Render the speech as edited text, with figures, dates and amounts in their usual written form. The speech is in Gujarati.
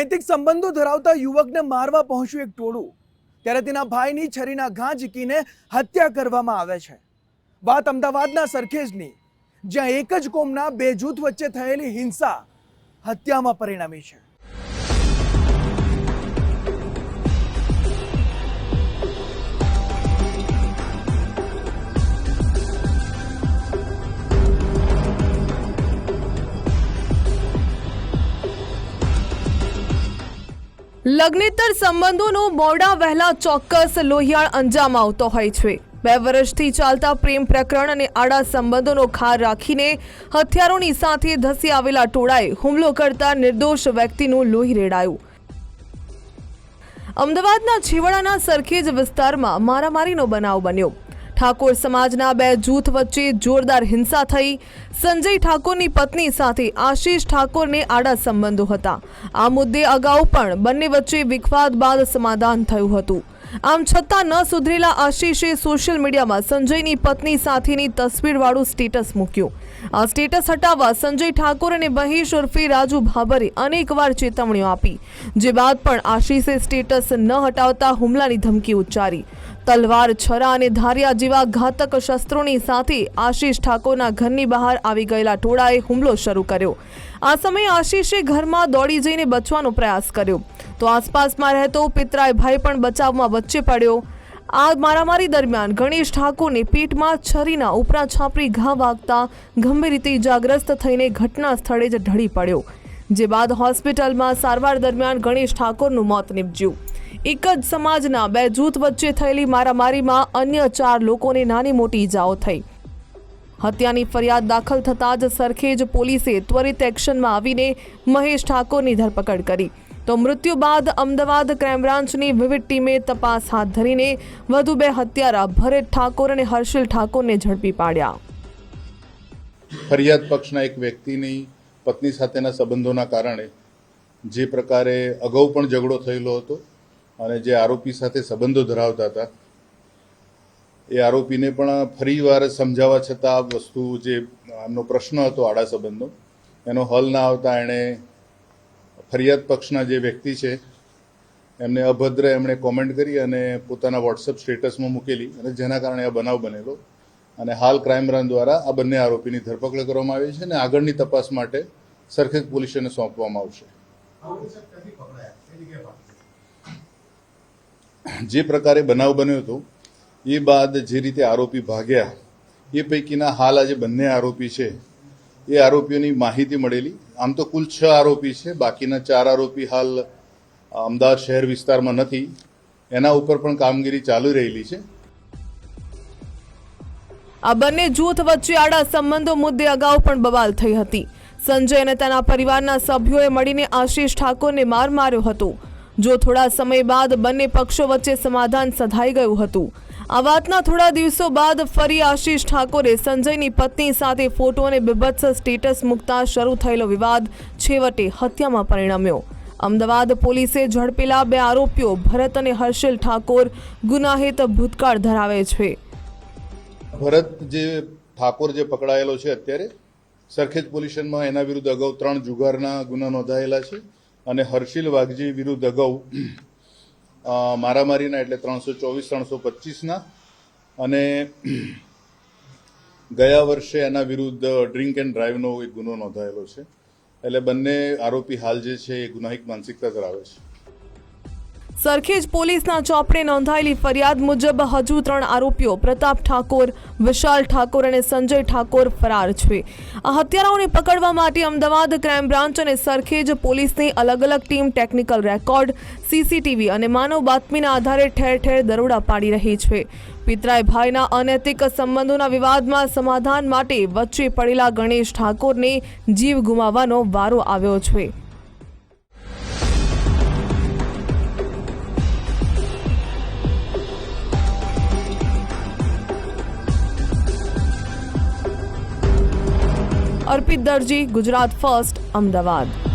અનૈતિક સંબંધો ધરાવતા યુવકને મારવા પહોંચ્યું એક ટોળું, ત્યારે તેના ભાઈની છરીના ઘા ઝીકીને હત્યા કરવામાં આવે છે। વાત અમદાવાદના સરખેજની, જ્યાં એક જ કોમના બે જૂથ વચ્ચે થયેલી હિંસા હત્યામાં પરિણમી છે। લગ્નેતર સંબંધોનો મોડા વહેલા ચોક્કસ લોહિયાળ અંજામ આવતો હોય છે। 2 વર્ષથી ચાલતા પ્રેમ પ્રકરણ અને આડા સંબંધોનો ખાર રાખીને હથિયારોની સાથે ધસી આવેલા ટોળાએ હુમલો કરતા નિર્દોષ વ્યક્તિનું લોહી રેડાયું। અમદાવાદના છેવાડાના સરખેજ વિસ્તારમાં મારામારીનો બનાવ બન્યો। ઠાકોર સમાજના 2 જૂથ વચ્ચે જોરદાર હિંસા થઈ। સંજય ઠાકોરની પત્ની સાથે આશીષ ઠાકોરને આડા સંબંધો હતા। આ મુદ્દે અગાઉ પણ બંને વચ્ચે વિખવાદ બાદ સમાધાન થયું હતું। આમ છતાં ન સુધરેલા આશીષે સોશિયલ મીડિયામાં સંજયની પત્ની સાથેની તસવીરવાળું સ્ટેટસ મૂક્યું। આ સ્ટેટસ હટાવવા સંજય ઠાકોર અને મહેશ ઉર્ફે રાજુ ભાભરે અનેકવાર ચેતવણીઓ આપી, જે બાદ પણ આશીષે સ્ટેટસ ન હટાવતા હુમલાની ધમકી ઉચ્ચારી। તલવાર, છરા અને ધારિયા જેવા ઘાતક શસ્ત્રોની સાથે આશીષ ઠાકોરના ઘરની બહાર આવી ગયેલા ટોળાએ હુમલો શરૂ કર્યો। આ સમયે આશીષે ઘરમાં દોડી જઈને બચવાનો પ્રયાસ કર્યો, તો આસપાસમાં રહેતો પિતરાઈ ભાઈ પણ બચાવમાં વચ્ચે પડ્યો। આ મારામારી દરમિયાન ગણેશ ઠાકોરને પેટમાં છરીના ઉપરા છાપરી ઘા વાગતા ગંભીર રીતે ઇજાગ્રસ્ત થઈને ઘટના સ્થળે જ ઢળી પડ્યો, જે બાદ હોસ્પિટલમાં સારવાર દરમિયાન ગણેશ ઠાકોરનું મોત નીપજ્યું। એક જ સમાજના 2 જૂથ વચ્ચે થયેલી મારામારીમાં અન્ય 4 લોકોને નાની મોટી ઈજાઓ થઈ। હત્યાની ફરિયાદ દાખલ થતાં જ સરખેજ પોલીસે ત્વરિત એક્શનમાં આવીને મહેશ ઠાકોરની ધરપકડ કરી, તો મૃત્યુ બાદ અમદાવાદ ક્રાઇમ બ્રાન્ચની વિવિધ ટીમે તપાસ હાથ ધરીને વધુ 2 હત્યારા ભરત ઠાકોર અને હર્ષિલ ઠાકોરને ઝડપી પાડ્યા। ફરિયાદ પક્ષના એક વ્યક્તિની પત્ની સાથેના સંબંધોના કારણે જે પ્રકારે અગાઉ પણ ઝઘડો થયેલો હતો અને જે આરોપી સાથે સંબંધો ધરાવતા હતા, એ આરોપીને પણ ફરીવાર સમજાવવા છતાં આ વસ્તુ જે એમનો પ્રશ્ન હતો આડા સંબંધનો, એનો હલ ના આવતા એણે ફરિયાદ પક્ષના જે વ્યક્તિ છે એમને અભદ્ર એમણે કોમેન્ટ કરી અને પોતાના વોટ્સઅપ સ્ટેટસમાં મૂકેલી, અને જેના કારણે આ બનાવ બનેલો। અને હાલ ક્રાઇમ બ્રાન્ચ દ્વારા આ બંને આરોપીની ધરપકડ કરવામાં આવી છે અને આગળની તપાસ માટે સરખેજ પોલીસને સોંપવામાં આવશે। જે પ્રકારે બનાવ બન્યો હતો એ બાદ જે રીતે આરોપી ભાગ્યા, એ પૈકીના હાલ આજે બંને આરોપી છે એ આરોપીઓની માહિતી મળેલી। આમ તો કુલ 6 આરોપી છે, બાકીના 4 આરોપી હાલ અમદાવાદ શહેર વિસ્તારમાં નથી, એના ઉપર પણ કામગીરી ચાલુ રહેલી છે। આ બંને જૂથ વચ્ચે આડા સંબંધો મુદ્દે અગાઉ પણ બવાલ થઈ હતી। સંજય અને તેના પરિવારના સભ્યોએ મળીને આશીષ ઠાકોરને માર માર્યો હતો, જો થોડા સમય બાદ બંને પક્ષો વચ્ચે સમાધાન સધાઈ ગયું હતું। આ વાતના થોડા દિવસો બાદ ફરી આશીષ ઠાકોરે સંજયની પત્ની સાથે ફોટો અને બીભત્સ સ્ટેટસ મૂકતા શરૂ થયેલો વિવાદ છેવટે હત્યામાં પરિણમ્યો। અમદાવાદ પોલીસે ઝડપેલા 2 આરોપીઓ ભરત અને હર્ષિલ ઠાકોર ગુનાહિત ભૂતકાળ ધરાવે છે। ભરત જે ઠાકોર જે પકડાયેલો છે અત્યારે સરખેજ પોલીસ સ્ટેશનમાં, એના વિરુદ્ધ અગાઉ 3 જુગારના ગુના નોંધાયેલા છે, અને હર્ષિલ વાઘજી વિરુદ્ધ અગાઉ મારામારીના એટલે 324-325ના, અને ગયા વર્ષે એના વિરુદ્ધ ડ્રિંક એન્ડ ડ્રાઈવનો એક ગુનો નોંધાયેલો છે। એટલે બંને આરોપી હાલ જે છે એ ગુનાહિત માનસિકતા ધરાવે છે। સરખેજ પોલીસના ચોપડે નોંધાયેલી ફરિયાદ મુજબ હજુ 3 આરોપીઓ પ્રતાપ ઠાકોર, વિશાલ ઠાકોર અને સંજય ઠાકોર ફરાર છે। આ હત્યારાઓને પકડવા માટે અમદાવાદ ક્રાઇમ બ્રાન્ચ અને સરખેજ પોલીસની અલગ અલગ ટીમ ટેકનિકલ રેકોર્ડ, સીસીટીવી અને માનવ બાતમીના આધારે ઠેર ઠેર દરોડા પાડી રહી છે। પિતરાઈ ભાઈના અનૈતિક સંબંધોના વિવાદમાં સમાધાન માટે વચ્ચે પડેલા ગણેશ ઠાકોરને જીવ ગુમાવવાનો વારો આવ્યો છે। અર્પિત દરજી, ગુજરાત ફર્સ્ટ, અમદાવાદ।